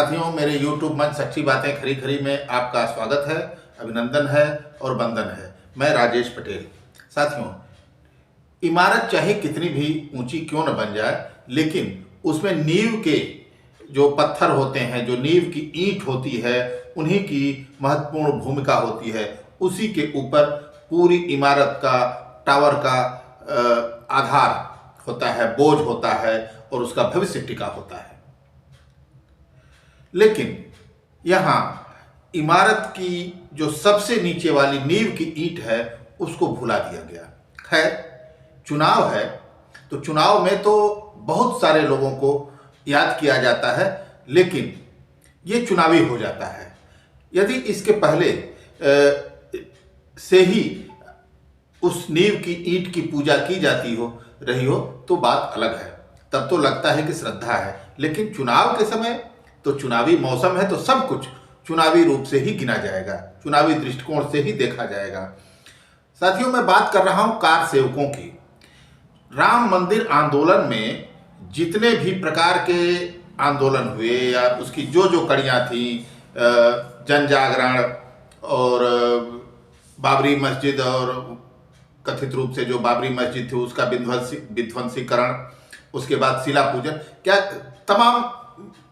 साथियों, मेरे YouTube मंच सच्ची बातें खरी खरी में आपका स्वागत है, अभिनंदन है और वंदन है। मैं राजेश पटेल। साथियों, इमारत चाहे कितनी भी ऊंची क्यों न बन जाए, लेकिन उसमें नींव के जो पत्थर होते हैं, जो नींव की ईंट होती है, उन्हीं की महत्वपूर्ण भूमिका होती है। उसी के ऊपर पूरी इमारत का, टावर का आधार होता है, बोझ होता है और उसका भविष्य टिका होता है। लेकिन यहाँ इमारत की जो सबसे नीचे वाली नींव की ईंट है, उसको भुला दिया गया। खैर, चुनाव है तो चुनाव में तो बहुत सारे लोगों को याद किया जाता है, लेकिन ये चुनावी हो जाता है। यदि इसके पहले से ही उस नींव की ईंट की पूजा की जाती हो रही हो तो बात अलग है, तब तो लगता है कि श्रद्धा है। लेकिन चुनाव के समय तो चुनावी मौसम है, तो सब कुछ चुनावी रूप से ही गिना जाएगा, चुनावी दृष्टिकोण से ही देखा जाएगा। साथियों, मैं बात कर रहा हूं कार सेवकों की। राम मंदिर आंदोलन में जितने भी प्रकार के आंदोलन हुए या उसकी जो जो कड़ियाँ थी, जन जागरण और बाबरी मस्जिद और कथित रूप से जो बाबरी मस्जिद थी उसका विध्वंसीकरण, उसके बाद शिला पूजन, क्या तमाम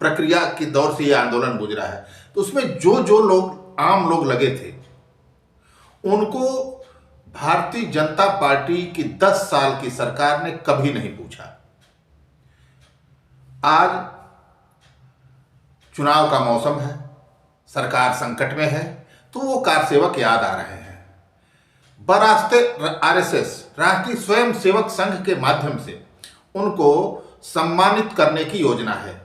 प्रक्रिया के दौर से ये आंदोलन गुजरा है। तो उसमें जो जो लोग, आम लोग लगे थे, उनको भारतीय जनता पार्टी की 10 साल की सरकार ने कभी नहीं पूछा। आज चुनाव का मौसम है, सरकार संकट में है, तो वो कार सेवक याद आ रहे हैं। बरास्ते आरएसएस, राष्ट्रीय स्वयं सेवक संघ के माध्यम से उनको सम्मानित करने की योजना है।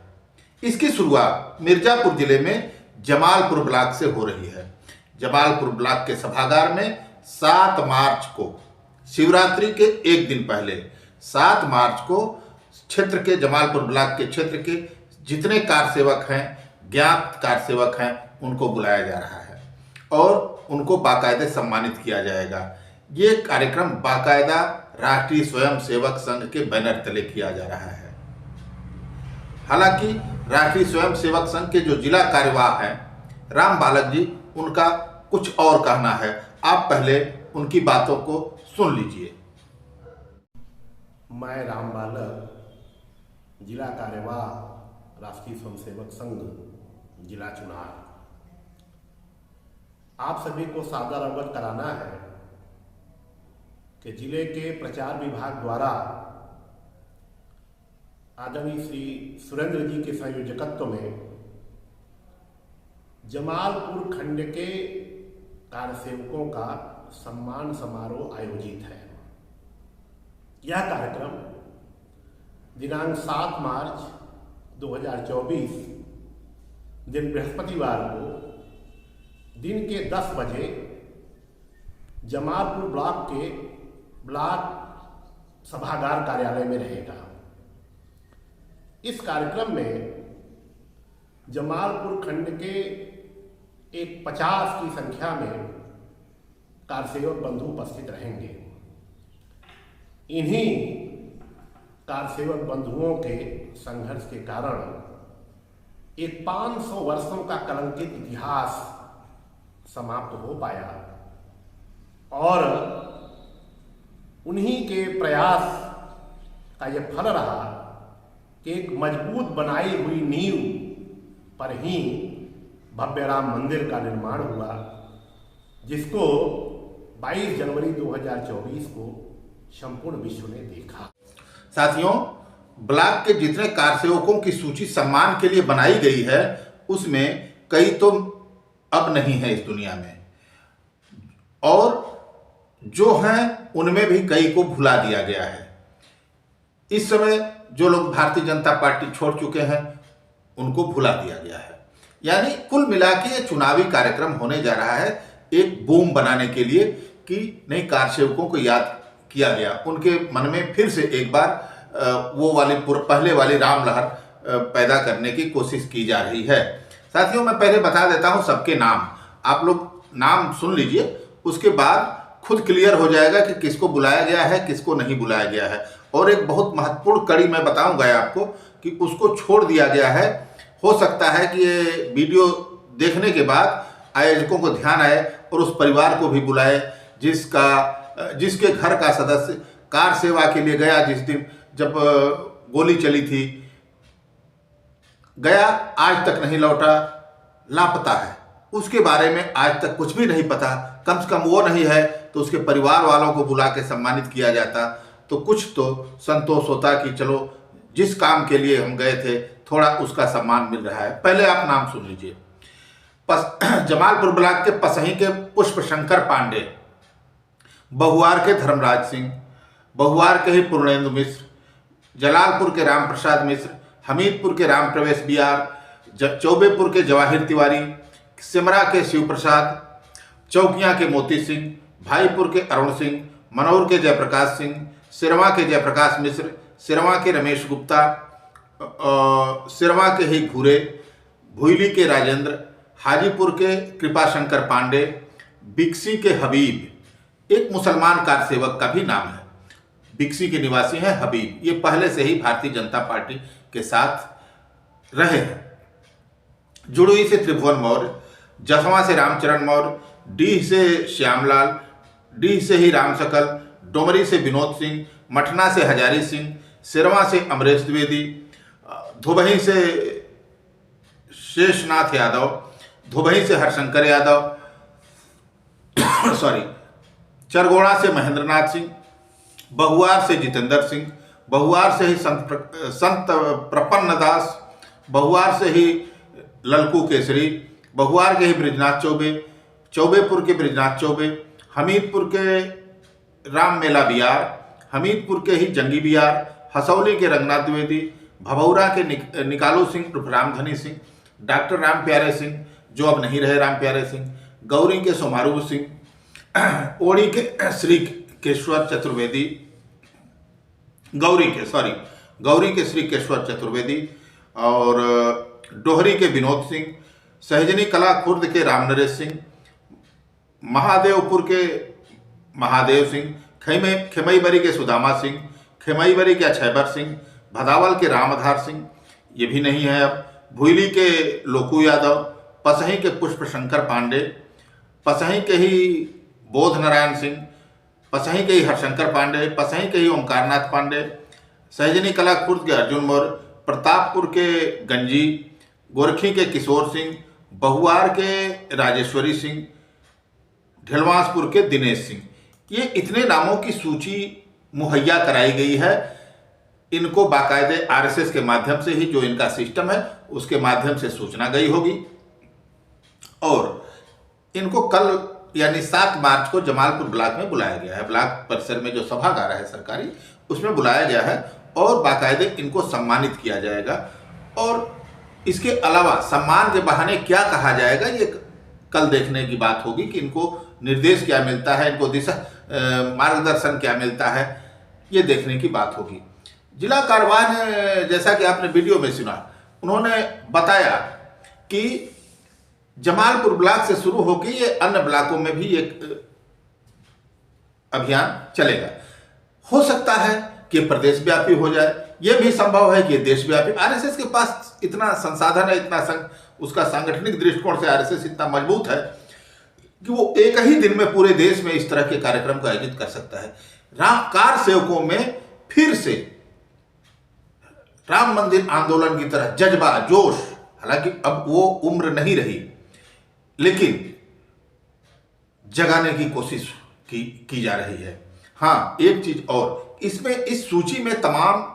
इसकी शुरुआत मिर्जापुर जिले में जमालपुर ब्लॉक से हो रही है। जमालपुर ब्लॉक के सभागार में 7 मार्च को, शिवरात्रि के एक दिन पहले 7 मार्च को क्षेत्र के, जमालपुर ब्लॉक के क्षेत्र के जितने कार सेवक हैं, ज्ञात कार सेवक हैं, उनको बुलाया जा रहा है और उनको बाकायदे सम्मानित किया जाएगा। ये कार्यक्रम बाकायदा राष्ट्रीय स्वयं सेवक संघ के बैनर तले किया जा रहा है। हालांकि राष्ट्रीय स्वयं सेवक संघ के जो जिला कार्यवाह हैं राम बालक जी, उनका कुछ और कहना है। आप पहले उनकी बातों को सुन लीजिए। मैं राम बालक, जिला कार्यवाह, राष्ट्रीय स्वयं सेवक संघ, जिला चुनार, आप सभी को सादर अवगत कराना है कि जिले के प्रचार विभाग द्वारा आदरणीय श्री सुरेंद्र जी के संयोजकत्व में जमालपुर खंड के कार्यसेवकों का सम्मान समारोह आयोजित है। यह कार्यक्रम दिनांक 7 मार्च 2024 दिन बृहस्पतिवार को दिन के 10 बजे जमालपुर ब्लॉक के ब्लॉक सभागार कार्यालय में रहेगा। इस कार्यक्रम में जमालपुर खंड के एक 50 की संख्या में कारसेवक बंधु उपस्थित रहेंगे। इन्हीं कारसेवक बंधुओं के संघर्ष के कारण एक 500 वर्षों का कलंकित इतिहास समाप्त हो पाया और उन्हीं के प्रयास का यह फल रहा कि एक मजबूत बनाई हुई नींव पर ही भव्य राम मंदिर का निर्माण हुआ, जिसको 22 जनवरी 2024 को संपूर्ण विश्व ने देखा। साथियों, ब्लॉक के जितने कारसेवकों की सूची सम्मान के लिए बनाई गई है, उसमें कई तो अब नहीं है इस दुनिया में, और जो हैं उनमें भी कई को भुला दिया गया है। इस समय जो लोग भारतीय जनता पार्टी छोड़ चुके हैं, उनको भुला दिया गया है। यानी कुल मिला के ये चुनावी कार्यक्रम होने जा रहा है एक बूम बनाने के लिए कि नहीं, कारसेवकों को याद किया गया, उनके मन में फिर से एक बार वो वाली पहले वाली राम लहर पैदा करने की कोशिश की जा रही है। साथियों, मैं पहले बता देता हूं सबके नाम, आप लोग नाम सुन लीजिए, उसके बाद खुद क्लियर हो जाएगा कि किसको बुलाया गया है, किसको नहीं बुलाया गया है। और एक बहुत महत्वपूर्ण कड़ी मैं बताऊंगा आपको कि उसको छोड़ दिया गया है हो सकता है कि ये वीडियो देखने के बाद आयोजकों को ध्यान आए और उस परिवार को भी बुलाए जिसके घर का सदस्य कार सेवा के लिए गया, जिस दिन जब गोली चली थी, गया, आज तक नहीं लौटा, लापता है। उसके बारे में आज तक कुछ भी नहीं पता। कम से कम वो नहीं है तो उसके परिवार वालों को बुला के सम्मानित किया जाता तो कुछ तो संतोष होता कि चलो जिस काम के लिए हम गए थे थोड़ा उसका सम्मान मिल रहा है। पहले आप नाम सुन लीजिए। जमालपुर ब्लॉक के पसही के पुष्प शंकर पांडे, बहुआर के धर्मराज सिंह, बहुआर के ही पूर्णेंदु मिश्र, जलालपुर के राम प्रसाद मिश्र, हमीदपुर के राम प्रवेश बिहार, चौबेपुर के जवाहिर तिवारी, सिमरा के शिव प्रसाद, चौकिया के मोती सिंह, भाईपुर के अरुण सिंह, मनौर के जयप्रकाश सिंह, सिरवा के जयप्रकाश मिश्र, सिरवा के रमेश गुप्ता, सिरवा के ही घूरे, भुईली के राजेंद्र, हाजीपुर के कृपाशंकर पांडे, बिक्सी के हबीब, एक मुसलमान कार सेवक का भी नाम है, बिक्सी के निवासी हैं हबीब। ये पहले से ही भारतीय जनता पार्टी के साथ रहे हैं। जुड़ुई से त्रिभुवन मौर्य, जसवा से रामचरण मौर्य, डीह से श्यामलाल, डीह से ही राम सकल, डोमरी से विनोद सिंह, मठना से हजारी सिंह, सिरवा से अमरेश द्विवेदी, धुबही से शेषनाथ यादव, धुबही से हरशंकर यादव चरगोड़ा से महेंद्रनाथ सिंह, बहुआर से जितेंद्र सिंह, बहुआर से ही संत प्रपन्न दास, बहुआर से ही ललकू केसरी, बहुआर के ही ब्रिजनाथ चौबे, चौबेपुर के ब्रिजनाथ चौबे, हमीदपुर के राम मेला बिहार, हमीदपुर के ही जंगी बिहार, हसौली के रंगनाथ द्विवेदी, भभौरा के निकालू सिंह उर्फ रामधनी सिंह, डॉक्टर राम प्यारे सिंह जो अब नहीं रहे राम प्यारे सिंह, गौरी के सोमारू सिंह, ओड़ी के श्री केशवर चतुर्वेदी, गौरी के श्री केशवर चतुर्वेदी और डोहरी के विनोद सिंह, सहजनी कला खुर्द के रामनरेश सिंह, महादेवपुर के महादेव सिंह, खेमईबरी के सुदामा सिंह, खेमईबरी के अक्षयबर सिंह, भदावल के रामधार सिंह, ये भी नहीं है अब, भुईली के लोकू यादव, पसही के पुष्प शंकर पांडे, पसही के ही बोध नारायण सिंह, पसही के ही हरशंकर पांडे, पसही के ही ओंकारनाथ पांडे, सहजनी कला खुर्द के अर्जुन मौर्य, प्रतापपुर के गंजी, गोरखी के किशोर सिंह, बहुआर के राजेश्वरी सिंह, ढिलवासपुर के दिनेश सिंह। ये इतने नामों की सूची मुहैया कराई गई है। इनको बाकायदे आरएसएस के माध्यम से ही, जो इनका सिस्टम है उसके माध्यम से सूचना गई होगी और इनको कल यानी 7 मार्च को जमालपुर ब्लॉक में बुलाया गया है। ब्लॉक परिसर में जो सभागार है सरकारी, उसमें बुलाया गया है और बाकायदे इनको सम्मानित किया जाएगा। और इसके अलावा सम्मान के बहाने क्या कहा जाएगा ये कल देखने की बात होगी कि इनको निर्देश क्या मिलता है, इनको दिशा मार्गदर्शन क्या मिलता है, ये देखने की बात होगी। जिला कार्रवाई ने, जैसा कि आपने वीडियो में सुना, उन्होंने बताया कि जमालपुर ब्लॉक से शुरू होकर ये अन्य ब्लॉकों में भी एक अभियान चलेगा। हो सकता है कि प्रदेश व्यापी हो जाए, यह भी संभव है कि देशव्यापी। आरएसएस के पास इतना संसाधन है, इतना उसका सांगठनिक दृष्टिकोण से आरएसएस इतना मजबूत है कि वो एक ही दिन में पूरे देश में इस तरह के कार्यक्रम को आयोजित कर सकता है। कार सेवकों में फिर से राम मंदिर आंदोलन की तरह जज्बा, जोश, हालांकि अब वो उम्र नहीं रही, लेकिन जगाने की कोशिश की जा रही है। हाँ, एक चीज और, इसमें इस सूची में तमाम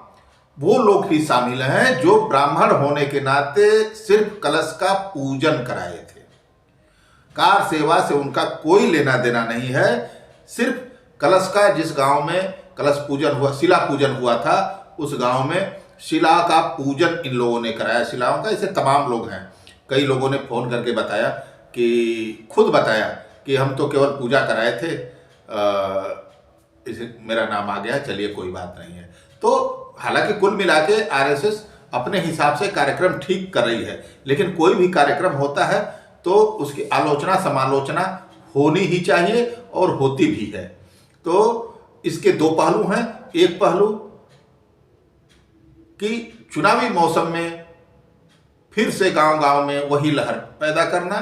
वो लोग भी शामिल हैं जो ब्राह्मण होने के नाते सिर्फ कलश का पूजन कराए थे। कार सेवा से उनका कोई लेना देना नहीं है, सिर्फ कलश का, जिस गांव में कलश पूजन हुआ, शिला पूजन हुआ था, उस गांव में शिला का पूजन इन लोगों ने कराया, शिलाओं का। ऐसे तमाम लोग हैं। कई लोगों ने फोन करके बताया कि खुद बताया कि हम तो केवल पूजा कराए थे, इसे मेरा नाम आ गया, चलिए कोई बात नहीं है। तो हालांकि कुल मिला के आरएसएस अपने हिसाब से कार्यक्रम ठीक कर रही है, लेकिन कोई भी कार्यक्रम होता है तो उसकी आलोचना समालोचना होनी ही चाहिए और होती भी है। तो इसके दो पहलू हैं। एक पहलू कि चुनावी मौसम में फिर से गांव-गांव में वही लहर पैदा करना।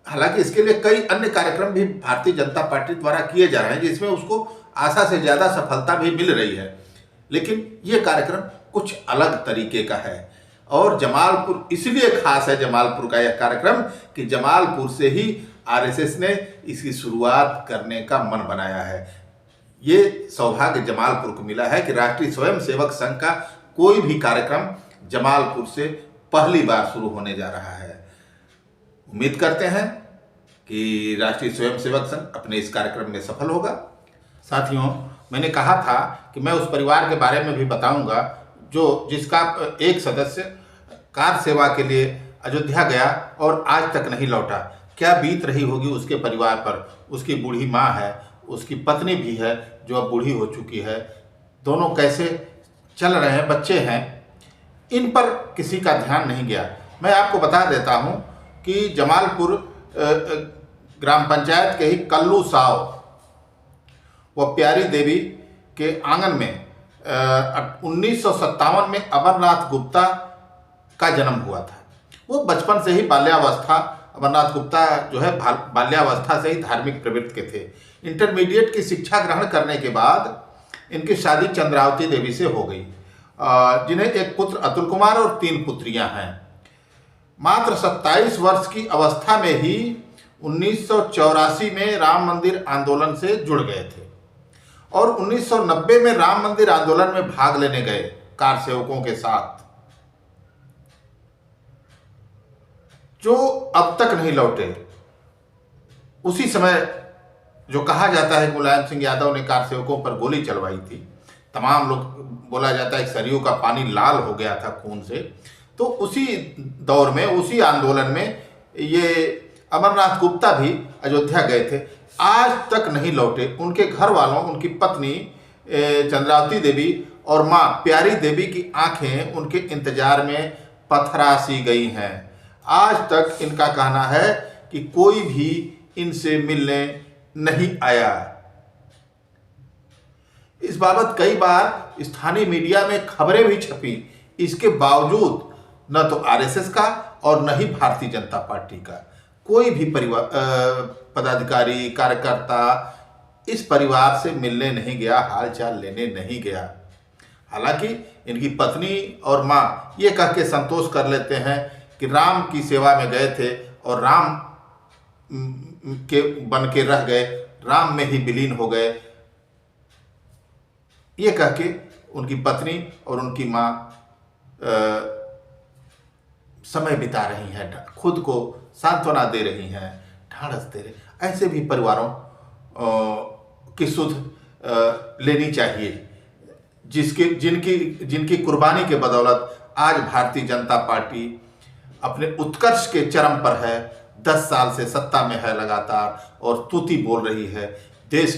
हालांकि इसके लिए कई अन्य कार्यक्रम भी भारतीय जनता पार्टी द्वारा किए जा रहे हैं, जिसमें उसको आशा से ज़्यादा सफलता भी मिल रही है, लेकिन ये कार्यक्रम कुछ अलग तरीके का है। और जमालपुर इसलिए खास है, जमालपुर का यह कार्यक्रम, कि जमालपुर से ही आरएसएस ने इसकी शुरुआत करने का मन बनाया है। ये सौभाग्य जमालपुर को मिला है कि राष्ट्रीय स्वयंसेवक संघ का कोई भी कार्यक्रम जमालपुर से पहली बार शुरू होने जा रहा है। उम्मीद करते हैं कि राष्ट्रीय स्वयंसेवक संघ अपने इस कार्यक्रम में सफल होगा। साथियों, मैंने कहा था कि मैं उस परिवार के बारे में भी बताऊंगा जिसका एक सदस्य कार सेवा के लिए अयोध्या गया और आज तक नहीं लौटा। क्या बीत रही होगी उसके परिवार पर। उसकी बूढ़ी माँ है, उसकी पत्नी भी है जो अब बूढ़ी हो चुकी है, दोनों कैसे चल रहे हैं, बच्चे हैं, इन पर किसी का ध्यान नहीं गया। मैं आपको बता देता हूं कि जमालपुर ग्राम पंचायत के ही कल्लू साव व प्यारी देवी के आंगन में 1957 में अमरनाथ गुप्ता का जन्म हुआ था। वो बचपन से ही बाल्यावस्था, अमरनाथ गुप्ता जो है बाल्यावस्था से ही धार्मिक प्रवृत्ति के थे। इंटरमीडिएट की शिक्षा ग्रहण करने के बाद इनकी शादी चंद्रावती देवी से हो गई, जिन्हें एक पुत्र अतुल कुमार और 3 पुत्रियां हैं। मात्र 27 वर्ष की अवस्था में ही 1984 में राम मंदिर आंदोलन से जुड़ गए थे और 1990 में राम मंदिर आंदोलन में भाग लेने गए कार सेवकों के साथ, जो अब तक नहीं लौटे। उसी समय जो कहा जाता है मुलायम सिंह यादव ने कार सेवकों पर गोली चलवाई थी, तमाम लोग, बोला जाता है सरयू का पानी लाल हो गया था खून से। तो उसी दौर में, उसी आंदोलन में ये अमरनाथ गुप्ता भी अयोध्या गए थे, आज तक नहीं लौटे। उनके घर वालों, उनकी पत्नी चंद्रावती देवी और माँ प्यारी देवी की आंखें उनके इंतजार में पथरा सी गई हैं। आज तक इनका कहना है कि कोई भी इनसे मिलने नहीं आया। इस बाबत कई बार स्थानीय मीडिया में खबरें भी छपी, इसके बावजूद न तो आरएसएस का और न ही भारतीय जनता पार्टी का कोई भी पदाधिकारी, कार्यकर्ता इस परिवार से मिलने नहीं गया, हालचाल लेने नहीं गया। हालांकि इनकी पत्नी और माँ ये कह के संतोष कर लेते हैं कि राम की सेवा में गए थे और राम के बन के रह गए, राम में ही विलीन हो गए। ये कह के उनकी पत्नी और उनकी माँ समय बिता रही हैं, खुद को सांत्वना दे रही हैं, ढाढ़स दे रही। ऐसे भी परिवारों की सुध लेनी चाहिए, जिनकी कुर्बानी के बदौलत आज भारतीय जनता पार्टी अपने उत्कर्ष के चरम पर है, 10 साल से सत्ता में है लगातार और तूती बोल रही है, देश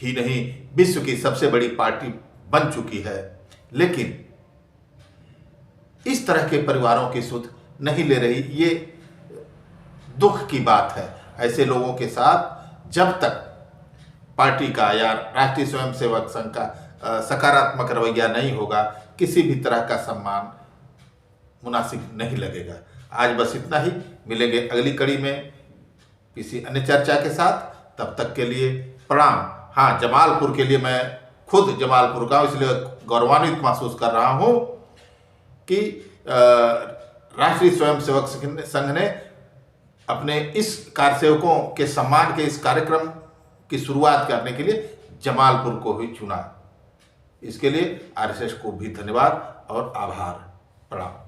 ही नहीं विश्व की सबसे बड़ी पार्टी बन चुकी है। लेकिन इस तरह के परिवारों की सुध नहीं ले रही, ये दुख की बात है। ऐसे लोगों के साथ जब तक पार्टी का या राष्ट्रीय स्वयंसेवक संघ का सकारात्मक रवैया नहीं होगा, किसी भी तरह का सम्मान मुनासिब नहीं लगेगा। आज बस इतना ही, मिलेंगे अगली कड़ी में किसी अन्य चर्चा के साथ। तब तक के लिए प्रणाम। हाँ, जमालपुर के लिए मैं खुद जमालपुर का, इसलिए गौरवान्वित महसूस कर रहा हूँ कि राष्ट्रीय स्वयंसेवक संघ ने अपने इस कारसेवकों के सम्मान के इस कार्यक्रम की शुरुआत करने के लिए जमालपुर को ही चुना। इसके लिए आरएसएस को भी धन्यवाद और आभार। प्रणाम।